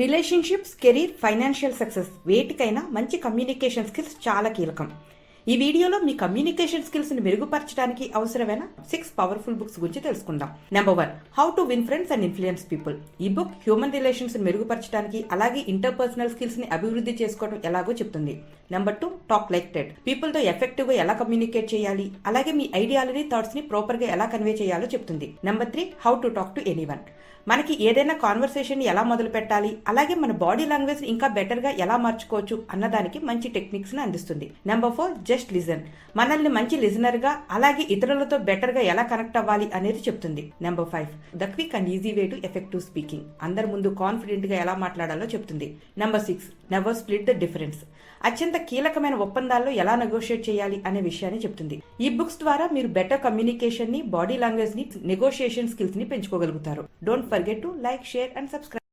Relationships, career, financial success వేటికైనా మంచి communication skills చాలా కీలకం. ఈ వీడియోలో మీ కమ్యూనికేషన్ స్కిల్స్ ని మెరుగుపరచడానికి అవసరమైన 6 పవర్ఫుల్ బుక్స్ గురించి తెలుసుకుందాం. Number 1, how to win friends and influence people. ఈ బుక్ హ్యూమన్ రిలేషన్స్ ని మెరుగుపరచడానికి అలాగే ఇంటర్పర్సనల్ స్కిల్స్ ని అభివృద్ధి చేసుకోవడం ఎలాగో చెప్తుంది. Number 2, talk like Ted. People తో ఎఫెక్టివ్ గా ఎలా కమ్యూనికేట్ చేయాలి, అలాగే మీ ఐడియాలని, థాట్స్ ని ప్రాపర్ గా ఎలా కన్వే చేయాలో చెప్తుంది. Number 3, how to talk to anyone. మనకి ఏదైనా కాన్వర్సేషన్ ఎలా మొదలు పెట్టాలి, అలాగే మన బాడీ లాంగ్వేజ్ ఇంకా బెటర్ గా ఎలా మార్చుకోవచ్చు అన్నదానికి మంచి టెక్నిక్స్ ని అందిస్తుంది. Number 4, just listen. మనల్ని మంచి లిజనర్ గా అలాగే ఇతరులతో బెటర్ గా ఎలా కనెక్ట్ అవ్వాలి అనేది చెప్తుంది. Number 5, the quick and easy way to effective speaking. అందరి ముందు కాన్ఫిడెంట్ గా ఎలా మాట్లాడాలో చెప్తుంది. Number 6, never split the difference. అత్యంత కీలకమైన ఒప్పందాల్లో ఎలా నెగోషియేట్ చేయాలి అనే విషయాన్ని చెప్తుంది. ఈ బుక్స్ ద్వారా మీరు బెటర్ కమ్యూనికేషన్ ని, బాడీ లాంగ్వేజ్ ని, నెగోషియేషన్ స్కిల్స్ ని పెంచుకోగలుగుతారు. Don't forget to like, share and subscribe.